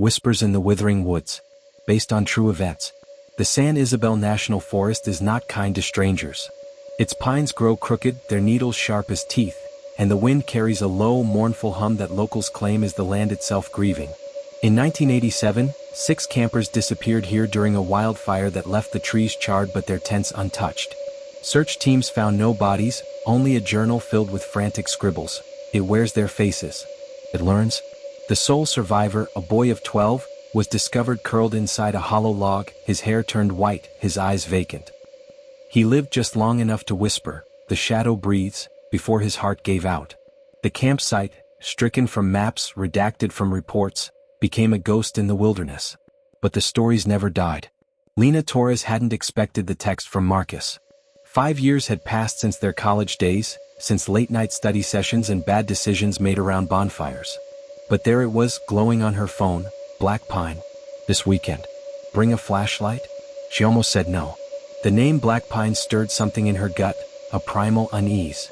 Whispers in the Withering Woods. Based on true events. The San Isabel National Forest is not kind to strangers. Its pines grow crooked, their needles sharp as teeth, and the wind carries a low, mournful hum that locals claim is the land itself grieving. In 1987, 6 campers disappeared here during a wildfire that left the trees charred but their tents untouched. Search teams found no bodies, only a journal filled with frantic scribbles. It wears their faces. It learns. The sole survivor, a boy of 12, was discovered curled inside a hollow log, his hair turned white, his eyes vacant. He lived just long enough to whisper, "The shadow breathes," before his heart gave out. The campsite, stricken from maps, redacted from reports, became a ghost in the wilderness. But the stories never died. Lena Torres hadn't expected the text from Marcus. 5 years had passed since their college days, since late-night study sessions and bad decisions made around bonfires. But there it was, glowing on her phone, Black Pine. This weekend. Bring a flashlight? She almost said no. The name Black Pine stirred something in her gut, a primal unease.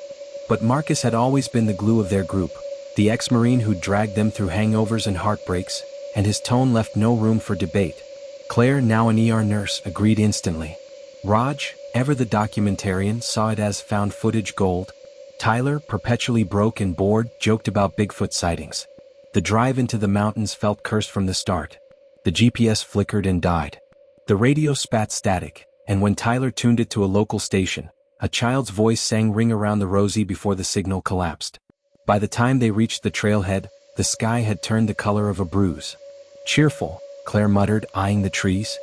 But Marcus had always been the glue of their group, the ex-Marine who dragged them through hangovers and heartbreaks, and his tone left no room for debate. Claire, now an ER nurse, agreed instantly. Raj, ever the documentarian, saw it as found footage gold. Tyler, perpetually broke and bored, joked about Bigfoot sightings. The drive into the mountains felt cursed from the start. The GPS flickered and died. The radio spat static, and when Tyler tuned it to a local station, a child's voice sang "Ring Around the Rosie" before the signal collapsed. By the time they reached the trailhead, the sky had turned the color of a bruise. "Cheerful," Claire muttered, eyeing the trees.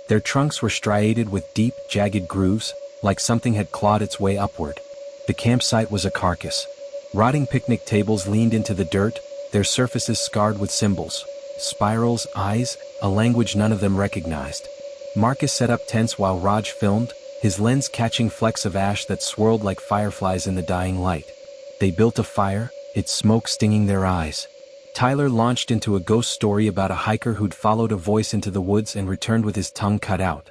Their trunks were striated with deep, jagged grooves, like something had clawed its way upward. The campsite was a carcass. Rotting picnic tables leaned into the dirt, their surfaces scarred with symbols, spirals, eyes, a language none of them recognized. Marcus set up tents while Raj filmed, his lens catching flecks of ash that swirled like fireflies in the dying light. They built a fire, its smoke stinging their eyes. Tyler launched into a ghost story about a hiker who'd followed a voice into the woods and returned with his tongue cut out.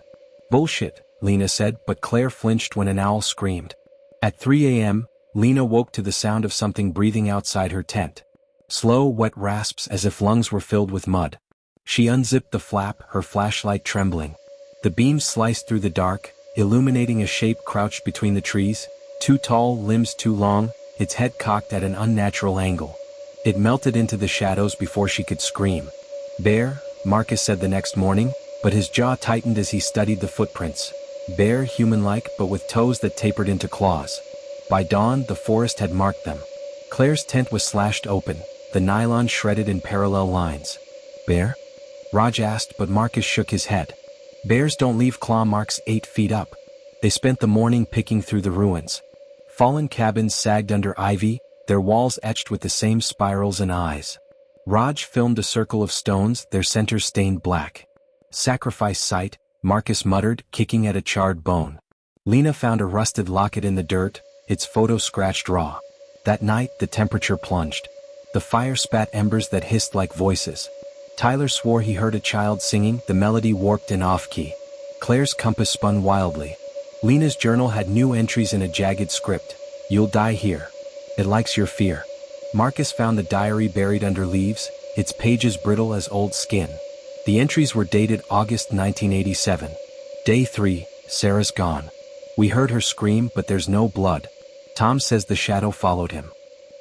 "Bullshit," Lena said, but Claire flinched when an owl screamed. At 3 a.m., Lena woke to the sound of something breathing outside her tent. Slow, wet rasps as if lungs were filled with mud. She unzipped the flap, her flashlight trembling. The beam sliced through the dark, illuminating a shape crouched between the trees, too tall, limbs too long, its head cocked at an unnatural angle. It melted into the shadows before she could scream. "Bear," Marcus said the next morning, but his jaw tightened as he studied the footprints. Bare, human-like, but with toes that tapered into claws. By dawn, the forest had marked them. Claire's tent was slashed open, the nylon shredded in parallel lines. "Bear?" Raj asked, but Marcus shook his head. "Bears don't leave claw marks 8 feet up." They spent the morning picking through the ruins. Fallen cabins sagged under ivy, their walls etched with the same spirals and eyes. Raj filmed a circle of stones, their centers stained black. "Sacrifice site," Marcus muttered, kicking at a charred bone. Lena found a rusted locket in the dirt, its photo scratched raw. That night, the temperature plunged. The fire spat embers that hissed like voices. Tyler swore he heard a child singing, the melody warped and off-key. Claire's compass spun wildly. Lena's journal had new entries in a jagged script. "You'll die here. It likes your fear." Marcus found the diary buried under leaves, its pages brittle as old skin. The entries were dated August 1987. Day 3, Sarah's gone. "We heard her scream, but there's no blood. Tom says the shadow followed him.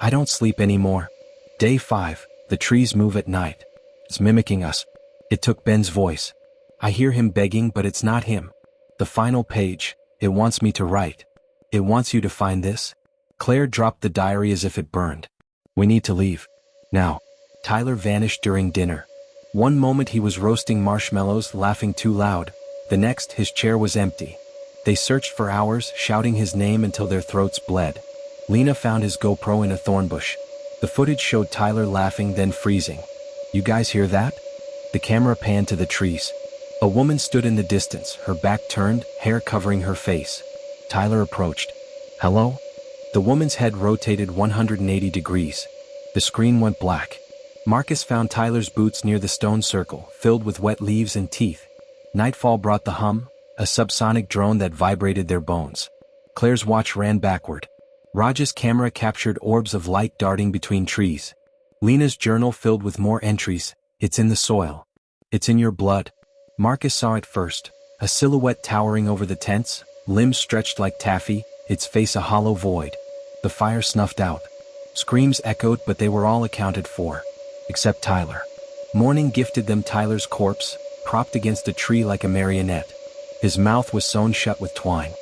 I don't sleep anymore." Day 5, the trees move at night. "It's mimicking us." It took Ben's voice. "I hear him begging, but it's not him." The final page, "It wants me to write. It wants you to find this." Claire dropped the diary as if it burned. "We need to leave. Now." Tyler vanished during dinner. One moment he was roasting marshmallows, laughing too loud. The next, his chair was empty. They searched for hours, shouting his name until their throats bled. Lena found his GoPro in a thorn bush. The footage showed Tyler laughing, then freezing. "You guys hear that?" The camera panned to the trees. A woman stood in the distance, her back turned, hair covering her face. Tyler approached. "Hello?" The woman's head rotated 180 degrees. The screen went black. Marcus found Tyler's boots near the stone circle, filled with wet leaves and teeth. Nightfall brought the hum, a subsonic drone that vibrated their bones. Claire's watch ran backward. Raj's camera captured orbs of light darting between trees. Lena's journal filled with more entries. "It's in the soil. It's in your blood. Marcus saw it first, a silhouette towering over the tents, limbs stretched like taffy, its face a hollow void. The fire snuffed out. Screams echoed, but they were all accounted for. Except Tyler. Morning gifted them Tyler's corpse, propped against a tree like a marionette. His mouth was sewn shut with twine.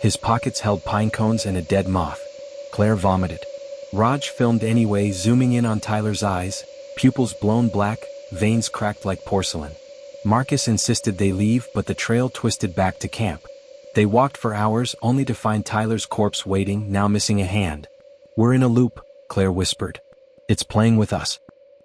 His pockets held pine cones and a dead moth. Claire vomited. Raj filmed anyway, zooming in on Tyler's eyes, pupils blown black, veins cracked like porcelain. Marcus insisted they leave, but the trail twisted back to camp. They walked for hours only to find Tyler's corpse waiting, now missing a hand. "We're in a loop," Claire whispered. "It's playing with us."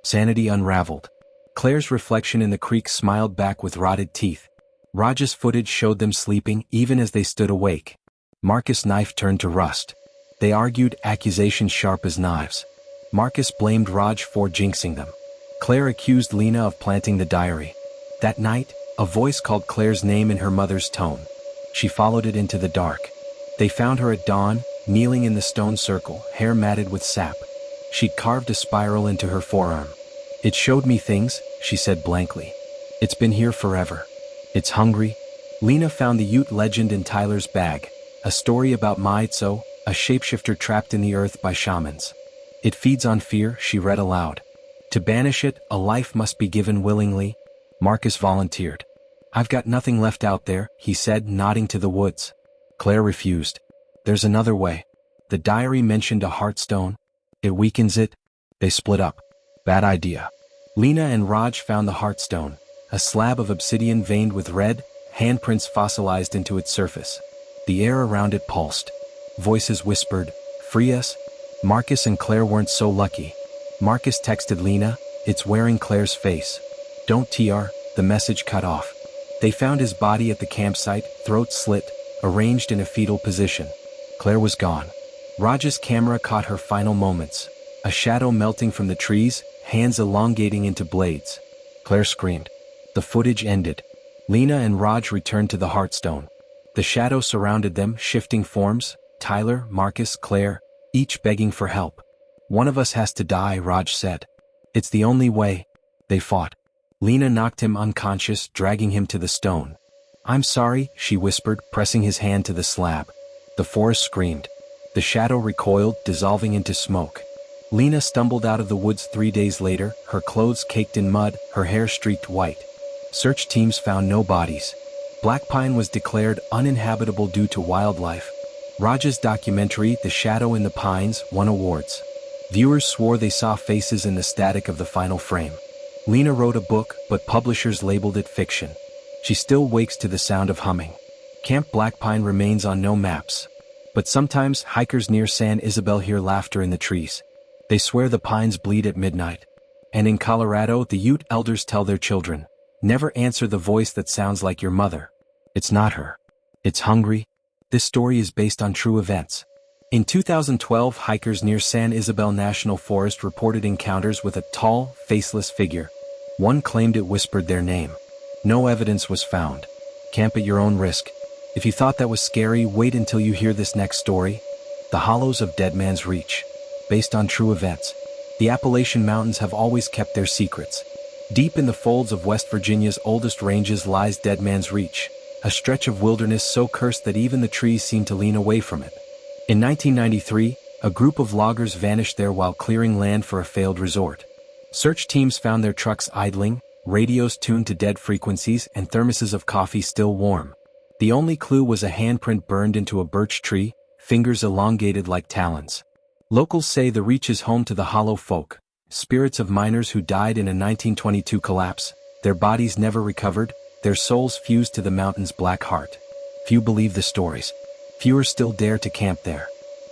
Sanity unraveled. Claire's reflection in the creek smiled back with rotted teeth. Raj's footage showed them sleeping even as they stood awake. Marcus' knife turned to rust. They argued, accusations sharp as knives. Marcus blamed Raj for jinxing them. Claire accused Lena of planting the diary. That night, a voice called Claire's name in her mother's tone. She followed it into the dark. They found her at dawn, kneeling in the stone circle, hair matted with sap. She'd carved a spiral into her forearm. "It showed me things," she said blankly. "It's been here forever. It's hungry." Lena found the Ute legend in Tyler's bag, a story about Maitso, a shapeshifter trapped in the earth by shamans. "It feeds on fear," she read aloud. "To banish it, a life must be given willingly." Marcus volunteered. "I've got nothing left out there," he said, nodding to the woods. Claire refused. "There's another way. The diary mentioned a heartstone. It weakens it." They split up. "Bad idea." Lena and Raj found the heartstone, a slab of obsidian veined with red, handprints fossilized into its surface. The air around it pulsed. Voices whispered, "Free us." Marcus and Claire weren't so lucky. Marcus texted Lena, "It's wearing Claire's face. Don't tr," the message cut off. They found his body at the campsite, throat slit, arranged in a fetal position. Claire was gone. Raj's camera caught her final moments. A shadow melting from the trees, hands elongating into blades. Claire screamed. The footage ended. Lena and Raj returned to the heartstone. The shadow surrounded them, shifting forms, Tyler, Marcus, Claire, each begging for help. "One of us has to die," Raj said. "It's the only way." They fought. Lena knocked him unconscious, dragging him to the stone. "I'm sorry," she whispered, pressing his hand to the slab. The forest screamed. The shadow recoiled, dissolving into smoke. Lena stumbled out of the woods 3 days later, her clothes caked in mud, her hair streaked white. Search teams found no bodies. Black Pine was declared uninhabitable due to wildlife. Raj's documentary, The Shadow in the Pines, won awards. Viewers swore they saw faces in the static of the final frame. Lena wrote a book, but publishers labeled it fiction. She still wakes to the sound of humming. Camp Black Pine remains on no maps. But sometimes hikers near San Isabel hear laughter in the trees. They swear the pines bleed at midnight. And in Colorado, the Ute elders tell their children, "Never answer the voice that sounds like your mother. It's not her. It's hungry." This story is based on true events. In 2012, hikers near San Isabel National Forest reported encounters with a tall, faceless figure. One claimed it whispered their name. No evidence was found. Camp at your own risk. If you thought that was scary, wait until you hear this next story. The Hollows of Dead Man's Reach. Based on true events. The Appalachian Mountains have always kept their secrets. Deep in the folds of West Virginia's oldest ranges lies Dead Man's Reach, a stretch of wilderness so cursed that even the trees seem to lean away from it. In 1993, a group of loggers vanished there while clearing land for a failed resort. Search teams found their trucks idling, radios tuned to dead frequencies, and thermoses of coffee still warm. The only clue was a handprint burned into a birch tree, fingers elongated like talons. Locals say the reach is home to the hollow folk, spirits of miners who died in a 1922 collapse. Their bodies never recovered, their souls fused to the mountain's black heart. Few believe the stories. Fewer still dare to camp there.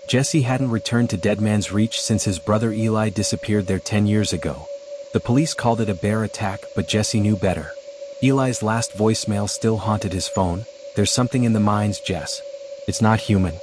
Jesse hadn't returned to Dead Man's Reach since his brother Eli disappeared there 10 years ago. The police called it a bear attack, but Jesse knew better. Eli's last voicemail still haunted his phone. "There's something in the mines, Jess. It's not human.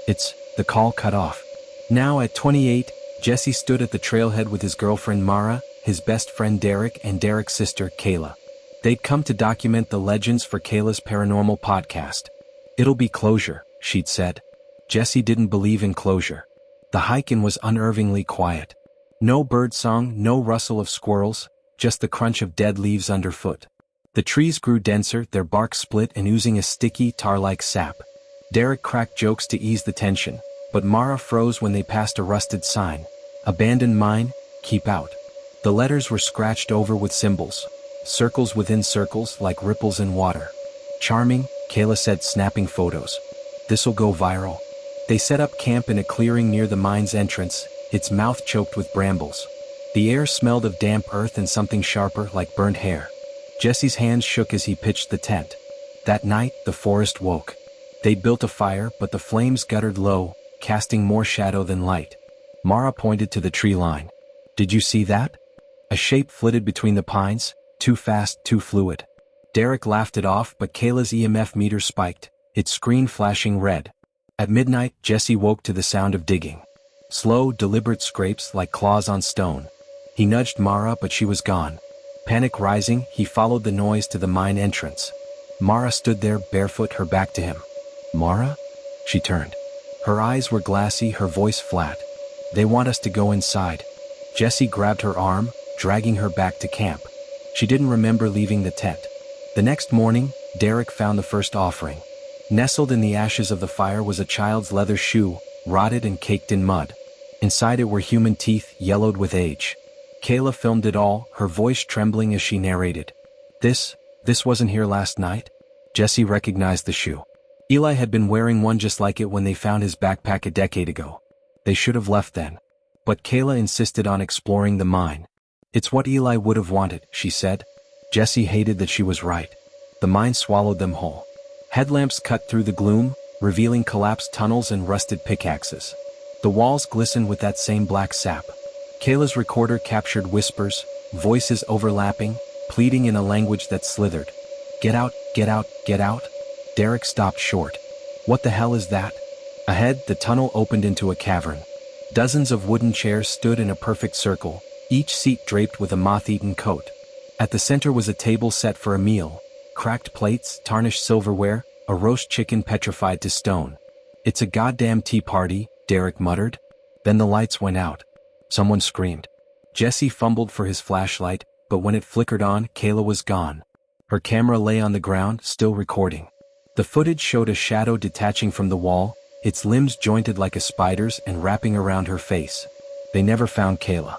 The call cut off." Now at 28, Jesse stood at the trailhead with his girlfriend Mara, his best friend Derek, and Derek's sister Kayla. They'd come to document the legends for Kayla's paranormal podcast. "It'll be closure," she'd said. Jesse didn't believe in closure. The hike-in was unnervingly quiet. No bird song, no rustle of squirrels, just the crunch of dead leaves underfoot. The trees grew denser, their bark split and oozing a sticky, tar-like sap. Derek cracked jokes to ease the tension, but Mara froze when they passed a rusted sign. Abandoned mine, keep out. The letters were scratched over with symbols. Circles within circles like ripples in water. Charming, Kayla said, snapping photos. This'll go viral. They set up camp in a clearing near the mine's entrance, its mouth choked with brambles. The air smelled of damp earth and something sharper like burnt hair. Jesse's hands shook as he pitched the tent. That night, the forest woke. They'd built a fire, but the flames guttered low, casting more shadow than light. Mara pointed to the tree line. Did you see that? A shape flitted between the pines, too fast, too fluid. Derek laughed it off, but Kayla's EMF meter spiked, its screen flashing red. At midnight, Jesse woke to the sound of digging. Slow, deliberate scrapes like claws on stone. He nudged Mara, but she was gone. Panic rising, he followed the noise to the mine entrance. Mara stood there, barefoot, her back to him. Mara? She turned. Her eyes were glassy, her voice flat. They want us to go inside. Jesse grabbed her arm, dragging her back to camp. She didn't remember leaving the tent. The next morning, Derek found the first offering. Nestled in the ashes of the fire was a child's leather shoe, rotted and caked in mud. Inside it were human teeth, yellowed with age. Kayla filmed it all, her voice trembling as she narrated. This wasn't here last night? Jesse recognized the shoe. Eli had been wearing one just like it when they found his backpack a decade ago. They should have left then. But Kayla insisted on exploring the mine. It's what Eli would have wanted, she said. Jesse hated that she was right. The mine swallowed them whole. Headlamps cut through the gloom, revealing collapsed tunnels and rusted pickaxes. The walls glistened with that same black sap. Kayla's recorder captured whispers, voices overlapping, pleading in a language that slithered. Get out, get out, get out. Derek stopped short. What the hell is that? Ahead, the tunnel opened into a cavern. Dozens of wooden chairs stood in a perfect circle, each seat draped with a moth-eaten coat. At the center was a table set for a meal. Cracked plates, tarnished silverware, a roast chicken petrified to stone. It's a goddamn tea party, Derek muttered. Then the lights went out. Someone screamed. Jesse fumbled for his flashlight, but when it flickered on, Kayla was gone. Her camera lay on the ground, still recording. The footage showed a shadow detaching from the wall, its limbs jointed like a spider's and wrapping around her face. They never found Kayla.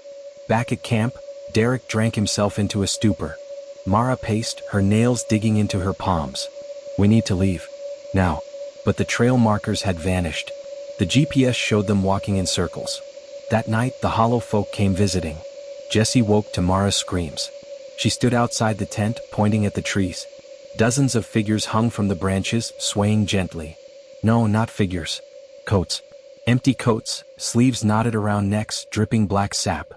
Back at camp, Derek drank himself into a stupor. Mara paced, her nails digging into her palms. We need to leave. Now. But the trail markers had vanished. The GPS showed them walking in circles. That night, the Hollow folk came visiting. Jesse woke to Mara's screams. She stood outside the tent, pointing at the trees. Dozens of figures hung from the branches, swaying gently. No, not figures. Coats. Empty coats, sleeves knotted around necks, dripping black sap.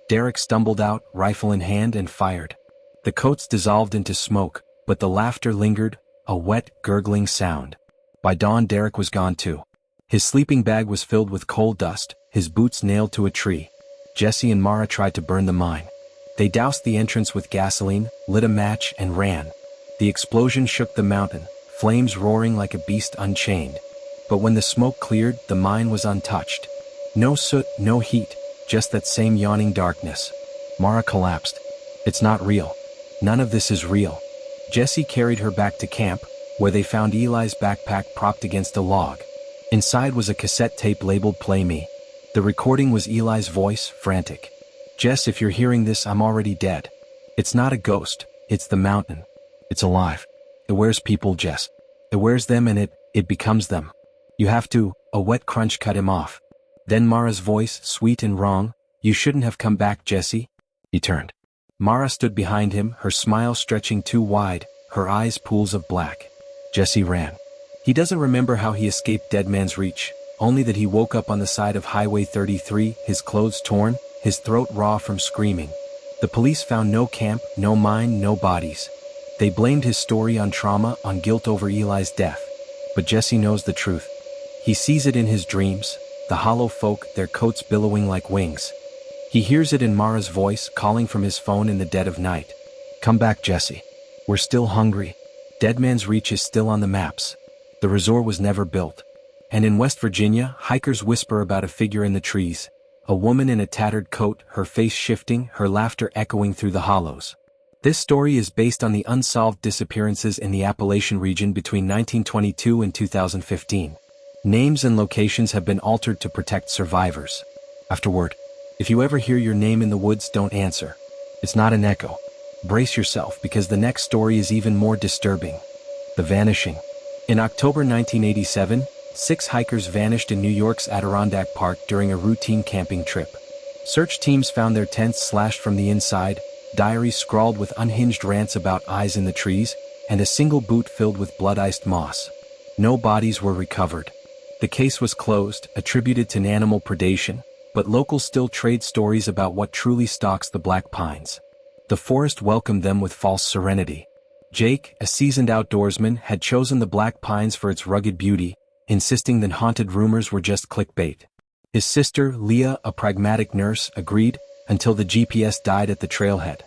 Derek stumbled out, rifle in hand, and fired. The coats dissolved into smoke, but the laughter lingered, a wet, gurgling sound. By dawn, Derek was gone too. His sleeping bag was filled with coal dust, his boots nailed to a tree. Jesse and Mara tried to burn the mine. They doused the entrance with gasoline, lit a match, and ran. The explosion shook the mountain, flames roaring like a beast unchained. But when the smoke cleared, the mine was untouched. No soot, no heat, just that same yawning darkness. Mara collapsed. It's not real. None of this is real. Jesse carried her back to camp, where they found Eli's backpack propped against a log. Inside was a cassette tape labeled Play Me. The recording was Eli's voice, frantic. Jess, if you're hearing this, I'm already dead. It's not a ghost, it's the mountain. It's alive. It wears people, Jess. It wears them and it becomes them. You have to. A wet crunch cut him off. Then Mara's voice, sweet and wrong. You shouldn't have come back, Jesse. He turned. Mara stood behind him, her smile stretching too wide, her eyes pools of black. Jesse ran. He doesn't remember how he escaped Dead Man's Reach, only that he woke up on the side of Highway 33, his clothes torn, his throat raw from screaming. The police found no camp, no mine, no bodies. They blamed his story on trauma, on guilt over Eli's death. But Jesse knows the truth. He sees it in his dreams, the hollow folk, their coats billowing like wings. He hears it in Mara's voice, calling from his phone in the dead of night. Come back, Jesse. We're still hungry. Dead Man's Reach is still on the maps. The resort was never built. And in West Virginia, hikers whisper about a figure in the trees. A woman in a tattered coat, her face shifting, her laughter echoing through the hollows. This story is based on the unsolved disappearances in the Appalachian region between 1922 and 2015. Names and locations have been altered to protect survivors. Afterward, if you ever hear your name in the woods, don't answer. It's not an echo. Brace yourself because the next story is even more disturbing. The vanishing. In October 1987, 6 hikers vanished in New York's Adirondack Park during a routine camping trip. Search teams found their tents slashed from the inside, diaries scrawled with unhinged rants about eyes in the trees, and a single boot filled with blood-iced moss. No bodies were recovered. The case was closed, attributed to animal predation, but locals still trade stories about what truly stalks the Black Pines. The forest welcomed them with false serenity. Jake, a seasoned outdoorsman, had chosen the Black Pines for its rugged beauty, insisting that haunted rumors were just clickbait. His sister, Leah, a pragmatic nurse, agreed, until the GPS died at the trailhead.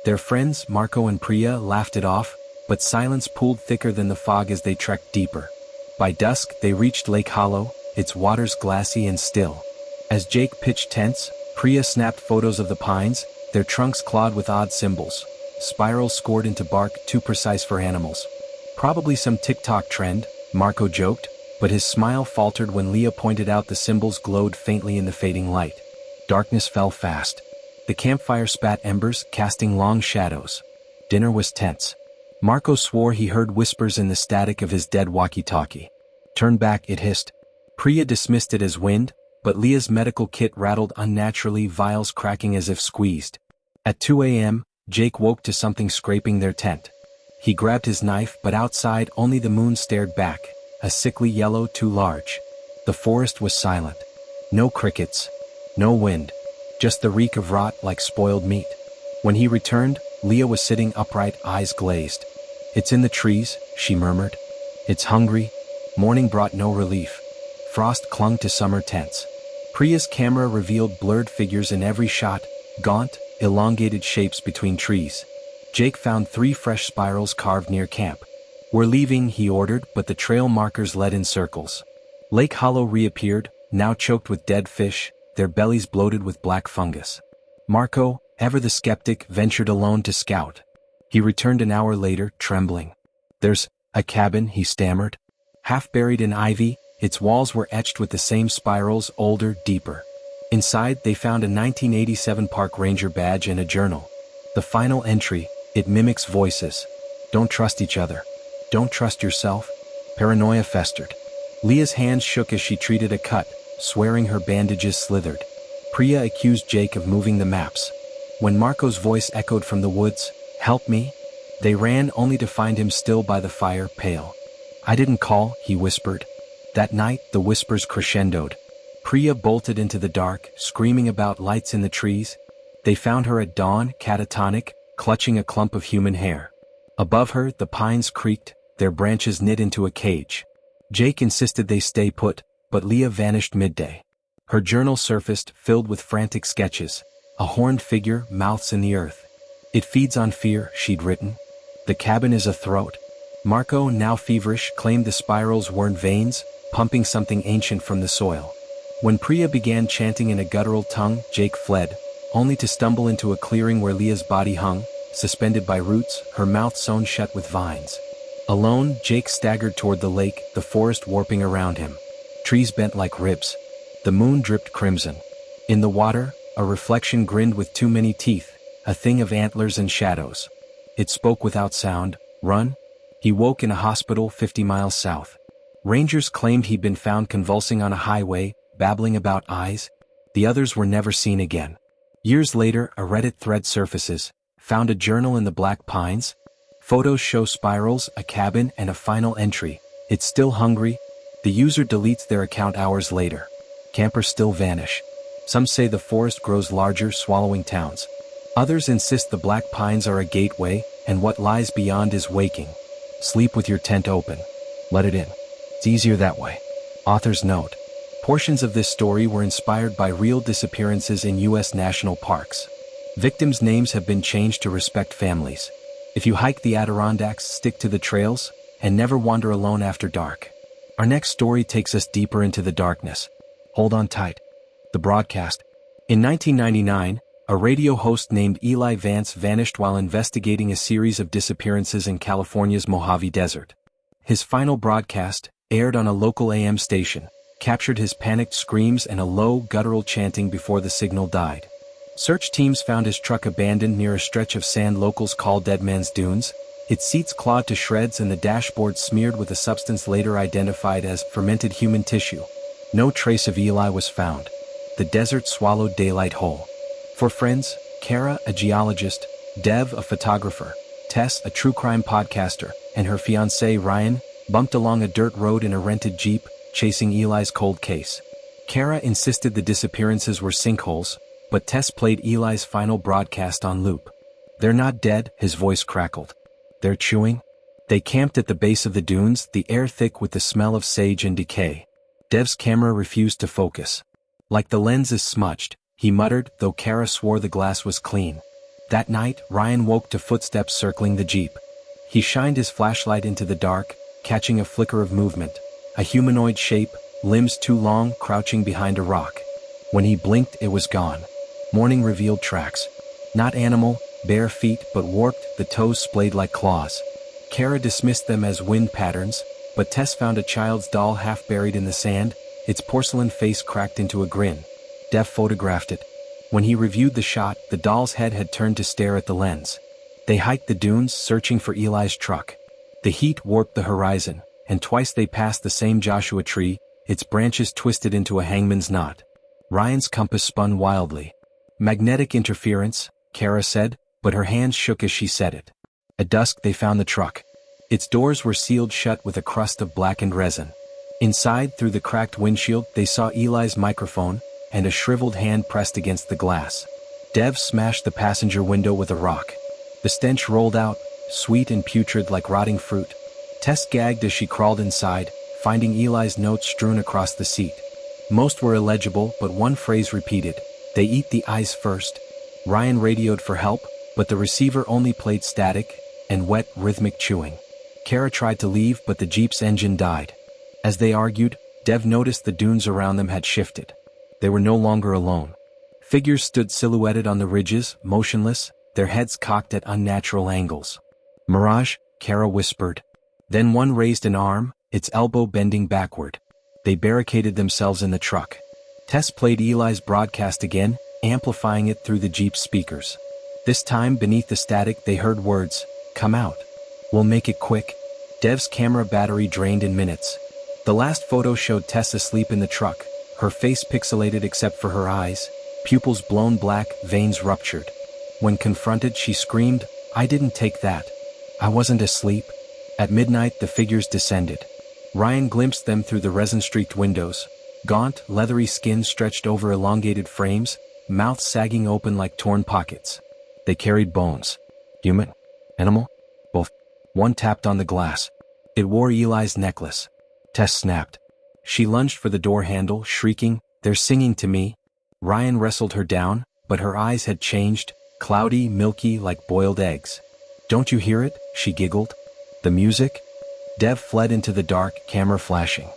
Their friends, Marco and Priya, laughed it off, but silence pooled thicker than the fog as they trekked deeper. By dusk, they reached Lake Hollow, its waters glassy and still. As Jake pitched tents, Priya snapped photos of the pines, their trunks clawed with odd symbols, spirals scored into bark too precise for animals. Probably some TikTok trend, Marco joked, but his smile faltered when Leah pointed out the symbols glowed faintly in the fading light. Darkness fell fast. The campfire spat embers, casting long shadows. Dinner was tense. Marco swore he heard whispers in the static of his dead walkie-talkie. Turn back, it hissed. Priya dismissed it as wind, but Leah's medical kit rattled unnaturally, vials cracking as if squeezed. At 2 a.m., Jake woke to something scraping their tent. He grabbed his knife, but outside only the moon stared back, a sickly yellow too large. The forest was silent. No crickets. No wind. Just the reek of rot like spoiled meat. When he returned, Leah was sitting upright, eyes glazed. "It's in the trees," she murmured. "It's hungry." Morning brought no relief. Frost clung to summer tents. Priya's camera revealed blurred figures in every shot, gaunt, elongated shapes between trees. Jake found 3 fresh spirals carved near camp. "We're leaving," he ordered, but the trail markers led in circles. Lake Hollow reappeared, now choked with dead fish, their bellies bloated with black fungus. Marco, ever the skeptic, ventured alone to scout. He returned an hour later, trembling. "There's a cabin," he stammered. Half buried in ivy, its walls were etched with the same spirals, older, deeper. Inside, they found a 1987 park ranger badge and a journal. The final entry, it mimics voices. "Don't trust each other. Don't trust yourself." Paranoia festered. Leah's hands shook as she treated a cut, swearing her bandages slithered. Priya accused Jake of moving the maps. When Marco's voice echoed from the woods, "Help me," they ran only to find him still by the fire, pale. "I didn't call," he whispered. That night, the whispers crescendoed. Priya bolted into the dark, screaming about lights in the trees. They found her at dawn, catatonic, clutching a clump of human hair. Above her, the pines creaked, their branches knit into a cage. Jake insisted they stay put, but Leah vanished midday. Her journal surfaced, filled with frantic sketches. A horned figure, mouths in the earth. "It feeds on fear," she'd written. "The cabin is a throat." Marco, now feverish, claimed the spirals weren't veins, pumping something ancient from the soil. When Priya began chanting in a guttural tongue, Jake fled, only to stumble into a clearing where Leah's body hung, suspended by roots, her mouth sewn shut with vines. Alone, Jake staggered toward the lake, the forest warping around him. Trees bent like ribs. The moon dripped crimson. In the water, a reflection grinned with too many teeth, a thing of antlers and shadows. It spoke without sound. "Run?" He woke in a hospital 50 miles south. Rangers claimed he'd been found convulsing on a highway, babbling about eyes. The others were never seen again. Years later, a Reddit thread surfaces, "Found a journal in the Black Pines." Photos show spirals, a cabin, and a final entry. "It's still hungry." The user deletes their account hours later. Campers still vanish. Some say the forest grows larger, swallowing towns. Others insist the Black Pines are a gateway, and what lies beyond is waking. Sleep with your tent open. Let it in. It's easier that way. Author's note. Portions of this story were inspired by real disappearances in U.S. national parks. Victims' names have been changed to respect families. If you hike the Adirondacks, stick to the trails, and never wander alone after dark. Our next story takes us deeper into the darkness. Hold on tight. The broadcast. In 1999, A radio host named Eli Vance vanished while investigating a series of disappearances in California's Mojave Desert. His final broadcast, aired on a local AM station, captured his panicked screams and a low, guttural chanting before the signal died. Search teams found his truck abandoned near a stretch of sand locals call Dead Man's Dunes, its seats clawed to shreds and the dashboard smeared with a substance later identified as fermented human tissue. No trace of Eli was found. The desert swallowed daylight whole. For friends, Kara, a geologist, Dev, a photographer, Tess, a true crime podcaster, and her fiancé Ryan, bumped along a dirt road in a rented Jeep, chasing Eli's cold case. Kara insisted the disappearances were sinkholes, but Tess played Eli's final broadcast on loop. "They're not dead," his voice crackled. "They're chewing." They camped at the base of the dunes, the air thick with the smell of sage and decay. Dev's camera refused to focus. "Like the lens is smudged," he muttered, though Kara swore the glass was clean. That night, Ryan woke to footsteps circling the Jeep. He shined his flashlight into the dark, catching a flicker of movement. A humanoid shape, limbs too long, crouching behind a rock. When he blinked, it was gone. Morning revealed tracks. Not animal, bare feet, but warped, the toes splayed like claws. Kara dismissed them as wind patterns, but Tess found a child's doll half buried in the sand, its porcelain face cracked into a grin. Dev photographed it. When he reviewed the shot, the doll's head had turned to stare at the lens. They hiked the dunes, searching for Eli's truck. The heat warped the horizon, and twice they passed the same Joshua tree, its branches twisted into a hangman's knot. Ryan's compass spun wildly. "Magnetic interference," Kara said, but her hands shook as she said it. At dusk they found the truck. Its doors were sealed shut with a crust of blackened resin. Inside, through the cracked windshield, they saw Eli's microphone, and a shriveled hand pressed against the glass. Dev smashed the passenger window with a rock. The stench rolled out, sweet and putrid like rotting fruit. Tess gagged as she crawled inside, finding Eli's notes strewn across the seat. Most were illegible, but one phrase repeated, "They eat the eyes first." Ryan radioed for help, but the receiver only played static and wet, rhythmic chewing. Kara tried to leave, but the Jeep's engine died. As they argued, Dev noticed the dunes around them had shifted. They were no longer alone. Figures stood silhouetted on the ridges, motionless, their heads cocked at unnatural angles. "Mirage," Kara whispered. Then one raised an arm, its elbow bending backward. They barricaded themselves in the truck. Tess played Eli's broadcast again, amplifying it through the Jeep's speakers. This time, beneath the static, they heard words, "Come out. We'll make it quick." Dev's camera battery drained in minutes. The last photo showed Tess asleep in the truck, her face pixelated except for her eyes, pupils blown black, veins ruptured. When confronted, she screamed, "I didn't take that. I wasn't asleep." At midnight, the figures descended. Ryan glimpsed them through the resin-streaked windows. Gaunt, leathery skin stretched over elongated frames, mouths sagging open like torn pockets. They carried bones. Human? Animal? Both. One tapped on the glass. It wore Eli's necklace. Tess snapped. She lunged for the door handle, shrieking, "They're singing to me." Ryan wrestled her down, but her eyes had changed, cloudy, milky, like boiled eggs. "Don't you hear it?" she giggled. "The music?" Dev fled into the dark, camera flashing.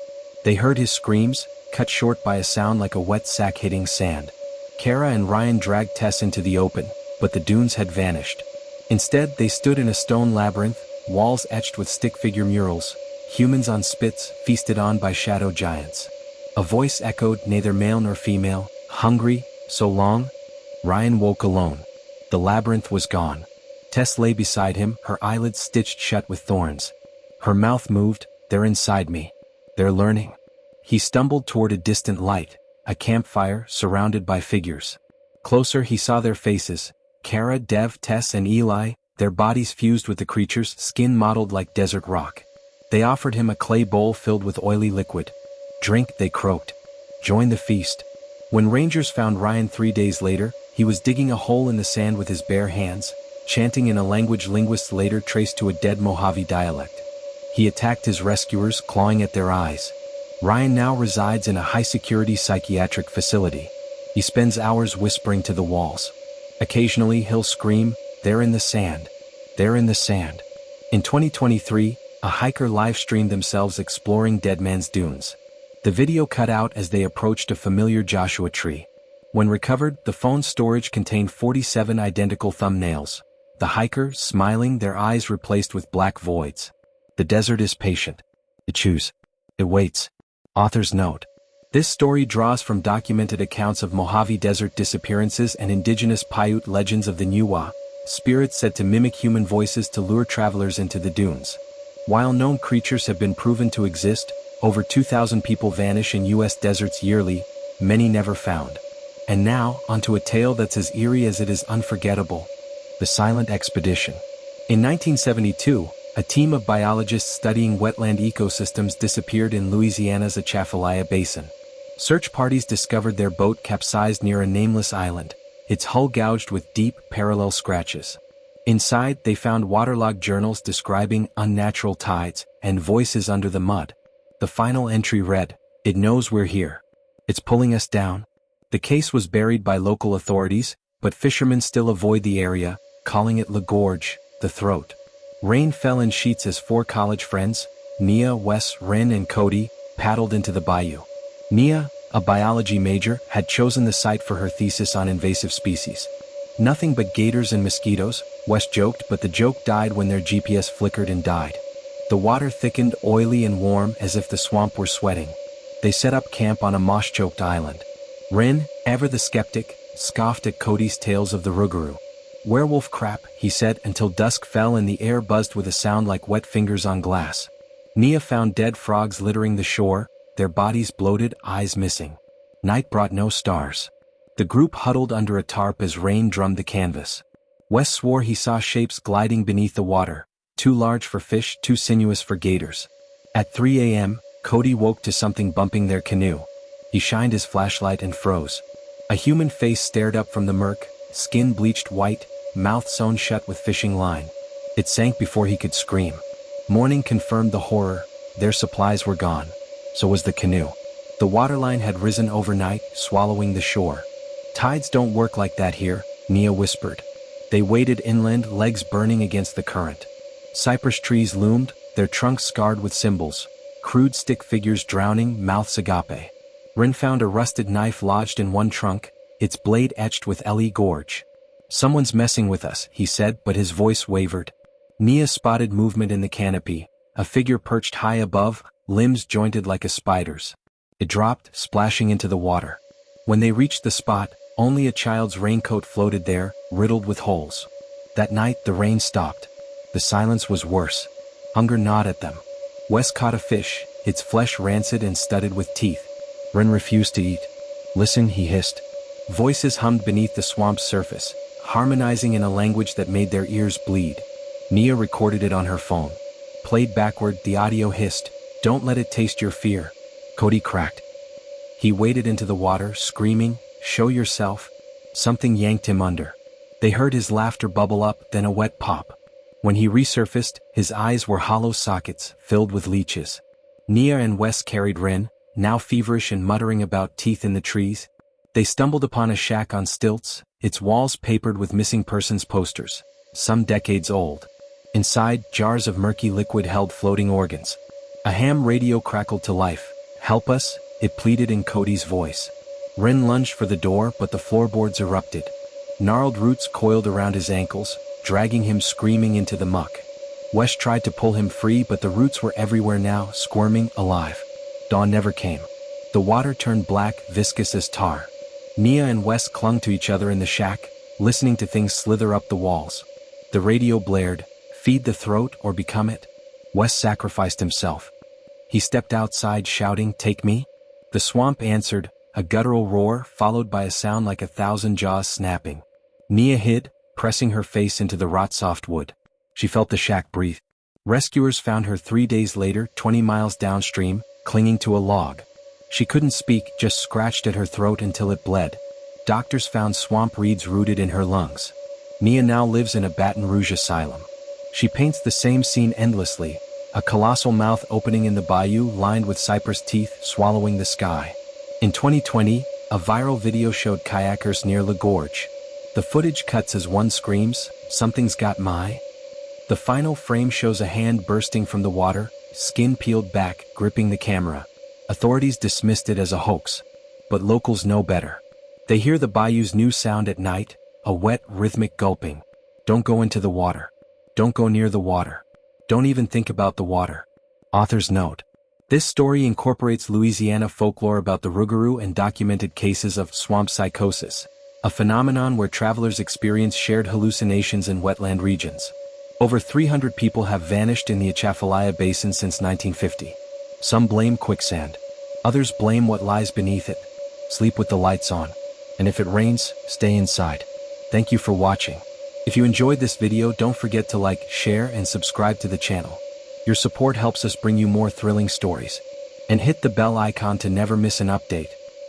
They heard his screams, cut short by a sound like a wet sack hitting sand. Kara and Ryan dragged Tess into the open, but the dunes had vanished. Instead, they stood in a stone labyrinth, walls etched with stick figure murals, humans on spits, feasted on by shadow giants. A voice echoed, neither male nor female, "Hungry, so long?" Ryan woke alone. The labyrinth was gone. Tess lay beside him, her eyelids stitched shut with thorns. Her mouth moved, "They're inside me. They're learning." He stumbled toward a distant light, a campfire surrounded by figures. Closer he saw their faces, Kara, Dev, Tess and Eli, their bodies fused with the creature's, skin mottled like desert rock. They offered him a clay bowl filled with oily liquid. "Drink," they croaked. "Join the feast." When rangers found Ryan 3 days later, he was digging a hole in the sand with his bare hands, chanting in a language linguists later traced to a dead Mojave dialect. He attacked his rescuers, clawing at their eyes. Ryan now resides in a high-security psychiatric facility. He spends hours whispering to the walls. Occasionally he'll scream, "They're in the sand. They're in the sand." In 2023, a hiker live-streamed themselves exploring Dead Man's Dunes. The video cut out as they approached a familiar Joshua tree. When recovered, the phone's storage contained 47 identical thumbnails. The hiker, smiling, their eyes replaced with black voids. The desert is patient. It chews. It waits. Author's note. This story draws from documented accounts of Mojave Desert disappearances and indigenous Paiute legends of the Nuwa, spirits said to mimic human voices to lure travelers into the dunes. While known creatures have been proven to exist, over 2,000 people vanish in U.S. deserts yearly, many never found. And now, onto a tale that's as eerie as it is unforgettable. The Silent Expedition. In 1972, a team of biologists studying wetland ecosystems disappeared in Louisiana's Atchafalaya Basin. Search parties discovered their boat capsized near a nameless island, its hull gouged with deep, parallel scratches. Inside, they found waterlogged journals describing unnatural tides and voices under the mud. The final entry read, "It knows we're here. It's pulling us down." The case was buried by local authorities, but fishermen still avoid the area, calling it La Gorge, the throat. Rain fell in sheets as 4 college friends, Nia, Wes, Ren, and Cody, paddled into the bayou. Nia, a biology major, had chosen the site for her thesis on invasive species. "Nothing but gators and mosquitoes," Wes joked, but the joke died when their GPS flickered and died. The water thickened, oily and warm, as if the swamp were sweating. They set up camp on a moss-choked island. Ren, ever the skeptic, scoffed at Cody's tales of the Rougarou. "Werewolf crap," he said, until dusk fell and the air buzzed with a sound like wet fingers on glass. Nia found dead frogs littering the shore, their bodies bloated, eyes missing. Night brought no stars. The group huddled under a tarp as rain drummed the canvas. Wes swore he saw shapes gliding beneath the water, too large for fish, too sinuous for gators. At 3 a.m., Cody woke to something bumping their canoe. He shined his flashlight and froze. A human face stared up from the murk, skin bleached white, mouth sewn shut with fishing line. It sank before he could scream. Morning confirmed the horror. Their supplies were gone. So was the canoe. The waterline had risen overnight, swallowing the shore. "Tides don't work like that here," Nia whispered. They waded inland, legs burning against the current. Cypress trees loomed, their trunks scarred with symbols. Crude stick figures drowning, mouths agape. Ren found a rusted knife lodged in one trunk, its blade etched with Le Gorge. "Someone's messing with us," he said, but his voice wavered. Nia spotted movement in the canopy, a figure perched high above, limbs jointed like a spider's. It dropped, splashing into the water. When they reached the spot, only a child's raincoat floated there, riddled with holes. That night the rain stopped. The silence was worse. Hunger gnawed at them. Wes caught a fish, its flesh rancid and studded with teeth. Ren refused to eat. "Listen," he hissed. Voices hummed beneath the swamp's surface, harmonizing in a language that made their ears bleed. Nia recorded it on her phone. Played backward, the audio hissed, "Don't let it taste your fear." Cody cracked. He waded into the water, screaming, "Show yourself." Something yanked him under. They heard his laughter bubble up, then a wet pop. When he resurfaced, his eyes were hollow sockets, filled with leeches. Nia and Wes carried Ren, now feverish and muttering about teeth in the trees. They stumbled upon a shack on stilts, its walls papered with missing persons posters, some decades old. Inside, jars of murky liquid held floating organs. A ham radio crackled to life. "Help us," it pleaded in Cody's voice. Ren lunged for the door, but the floorboards erupted. Gnarled roots coiled around his ankles, dragging him screaming into the muck. Wes tried to pull him free, but the roots were everywhere now, squirming, alive. Dawn never came. The water turned black, viscous as tar. Nia and Wes clung to each other in the shack, listening to things slither up the walls. The radio blared, "Feed the throat or become it." Wes sacrificed himself. He stepped outside shouting, "Take me?" The swamp answered, a guttural roar followed by a sound like 1,000 jaws snapping. Nia hid, pressing her face into the rot-soft wood. She felt the shack breathe. Rescuers found her 3 days later, 20 miles downstream, clinging to a log. She couldn't speak, just scratched at her throat until it bled. Doctors found swamp reeds rooted in her lungs. Nia now lives in a Baton Rouge asylum. She paints the same scene endlessly, a colossal mouth opening in the bayou lined with cypress teeth swallowing the sky. In 2020, a viral video showed kayakers near La Gorge. The footage cuts as one screams, "Something's got my..." The final frame shows a hand bursting from the water, skin peeled back, gripping the camera. Authorities dismissed it as a hoax. But locals know better. They hear the bayou's new sound at night, a wet, rhythmic gulping. Don't go into the water. Don't go near the water. Don't even think about the water. Author's note. This story incorporates Louisiana folklore about the rougarou and documented cases of swamp psychosis, a phenomenon where travelers experience shared hallucinations in wetland regions. Over 300 people have vanished in the Atchafalaya Basin since 1950. Some blame quicksand. Others blame what lies beneath it. Sleep with the lights on. And if it rains, stay inside. Thank you for watching. If you enjoyed this video, don't forget to like, share, and subscribe to the channel. Your support helps us bring you more thrilling stories. And hit the bell icon to never miss an update.